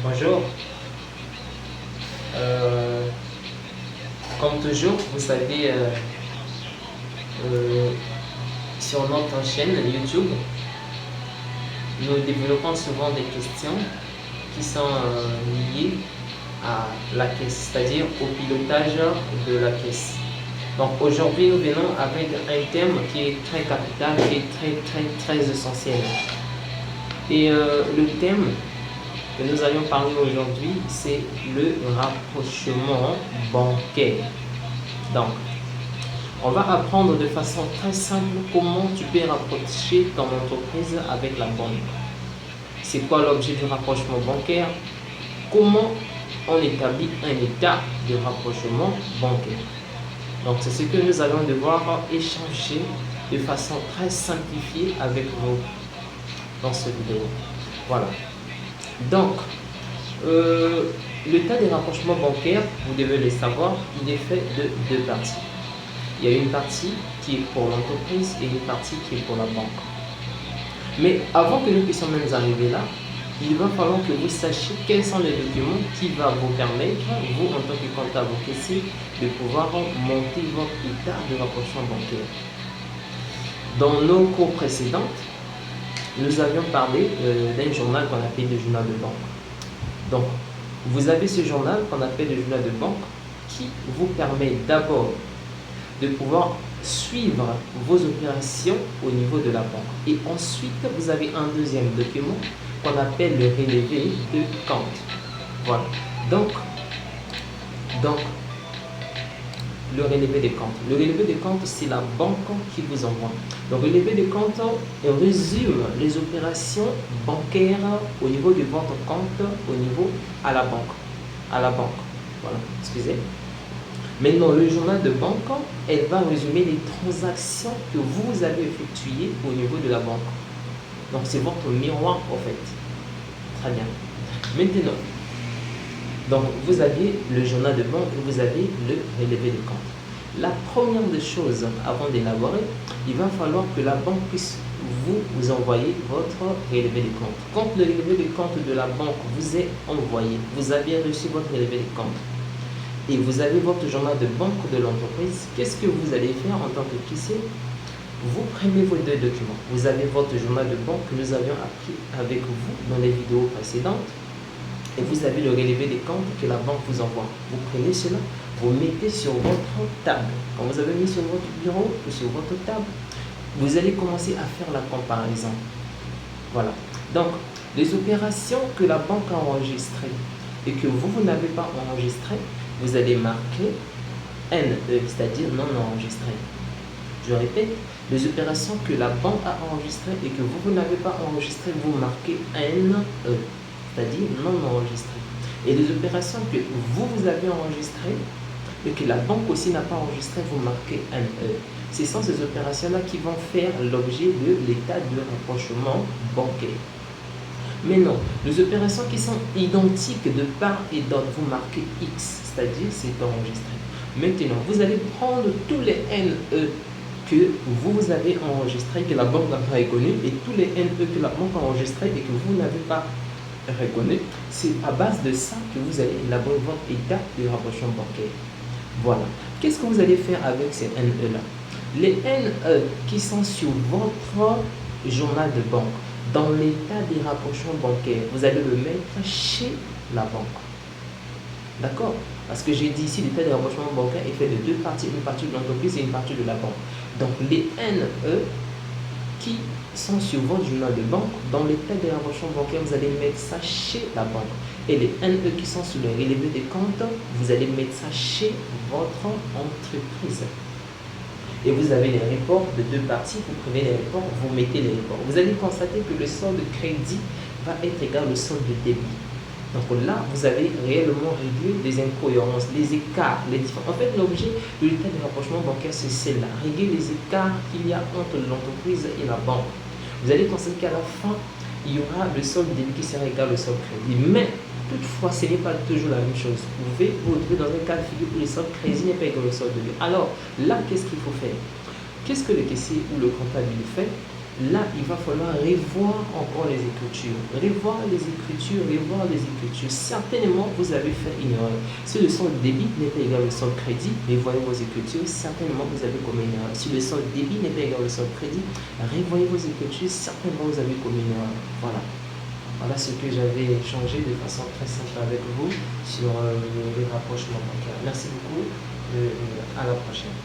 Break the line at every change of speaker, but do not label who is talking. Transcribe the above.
Bonjour. Euh, Comme toujours, vous savez, euh, sur notre chaîne YouTube, nous développons souvent des questions qui sont liées à la caisse, c'est-à-dire au pilotage de la caisse. Donc aujourd'hui, nous venons avec un thème qui est très capital, qui est très essentiel. Et le thème que nous allons parler aujourd'hui, c'est le rapprochement bancaire. Donc, on va apprendre de façon très simple comment tu peux rapprocher ton entreprise avec la banque. C'est quoi l'objet du rapprochement bancaire? Comment on établit un état de rapprochement bancaire? Donc, c'est ce que nous allons devoir échanger de façon très simplifiée avec vous dans cette vidéo. Voilà. Donc, l'état de rapprochement bancaire, vous devez le savoir, il est fait de deux parties. Il y a une partie qui est pour l'entreprise et une partie qui est pour la banque. Mais avant que nous puissions même arriver là, il va falloir que vous sachiez quels sont les documents qui vont vous permettre, vous en tant que comptable caissier, de pouvoir monter votre état de rapprochement bancaire. Dans nos cours précédentes, nous avions parlé d'un journal qu'on appelle le journal de banque. Donc, vous avez ce journal qu'on appelle le journal de banque qui vous permet d'abord de pouvoir suivre vos opérations au niveau de la banque. Et ensuite, vous avez un deuxième document qu'on appelle le relevé de compte. Voilà. Donc, le relevé des comptes. Le relevé des comptes, c'est la banque qui vous envoie. Donc, le relevé des comptes résume les opérations bancaires au niveau de votre compte, au niveau à la banque. Voilà, excusez. Maintenant, le journal de banque, elle va résumer les transactions que vous avez effectuées au niveau de la banque. Donc, c'est votre miroir, en fait. Très bien. Maintenant, donc, vous avez le journal de banque et vous avez le relevé de compte. La première des choses, avant d'élaborer, il va falloir que la banque puisse vous envoyer votre relevé de compte. Quand le relevé de compte de la banque vous est envoyé, vous avez reçu votre relevé de compte et vous avez votre journal de banque de l'entreprise, qu'est-ce que vous allez faire en tant que caissier? Vous prenez vos deux documents. Vous avez votre journal de banque que nous avions appris avec vous dans les vidéos précédentes. Et vous avez le relevé des comptes que la banque vous envoie. Vous prenez cela, vous mettez sur votre table. Quand vous avez mis sur votre bureau ou sur votre table, vous allez commencer à faire la comparaison. Voilà. Donc, les opérations que la banque a enregistrées et que vous n'avez pas enregistrées, vous allez marquer NE, c'est-à-dire non enregistré. Je répète, les opérations que la banque a enregistrées et que vous n'avez pas enregistrées, vous marquez NE, c'est-à-dire non enregistré. Et les opérations que vous avez enregistrées et que la banque aussi n'a pas enregistrées, vous marquez NE. Ce sont ces opérations-là qui vont faire l'objet de l'état de rapprochement bancaire. Maintenant, les opérations qui sont identiques de part et d'autre, vous marquez X, c'est-à-dire c'est enregistré. Maintenant, vous allez prendre tous les NE que vous avez enregistrés, que la banque n'a pas reconnu, et tous les NE que la banque a enregistrés et que vous n'avez pas reconnu. C'est à base de ça que vous allez élaborer votre état de rapprochement bancaire. Voilà. Qu'est-ce que vous allez faire avec ces NE-là? Les NE qui sont sur votre journal de banque, dans l'état des rapprochements bancaires, vous allez le mettre chez la banque. D'accord? Parce que j'ai dit ici, l'état des rapprochements bancaires est fait de deux parties, une partie de l'entreprise et une partie de la banque. Donc, les NE qui sont sur votre journal de banque, dans l'état des rapprochements bancaires, vous allez mettre ça chez la banque. Et les NE qui sont sur le relevé des comptes, vous allez mettre ça chez votre entreprise. Et vous avez les reports de deux parties, vous prenez les reports, vous mettez les reports. Vous allez constater que le solde de crédit va être égal au solde de débit. Donc là, vous avez réellement réglé les incohérences, les écarts, les différences. En fait, l'objet de l'état de rapprochement bancaire, c'est celle-là. Régler les écarts qu'il y a entre l'entreprise et la banque. Vous allez constater qu'à la fin, il y aura le solde de débit qui sera égal au solde de crédit. Mais toutefois, ce n'est pas toujours la même chose. Vous pouvez vous retrouver dans un cas de figure où le solde crédit n'est pas égal au solde de débit. Alors là, qu'est-ce qu'il faut faire? Qu'est-ce que le caissier ou le comptable fait? Là, il va falloir revoir encore les écritures. Revoir les écritures, revoir les écritures. Certainement, vous avez fait une erreur. Si le solde débit n'est pas égal au solde crédit, revoyez vos écritures. Certainement, vous avez commis une erreur. Si le solde débit n'est pas égal au solde crédit, revoyez vos écritures. Certainement, vous avez commis une erreur. Voilà. Voilà ce que j'avais changé de façon très simple avec vous sur les rapprochements bancaires. Merci beaucoup. À la prochaine.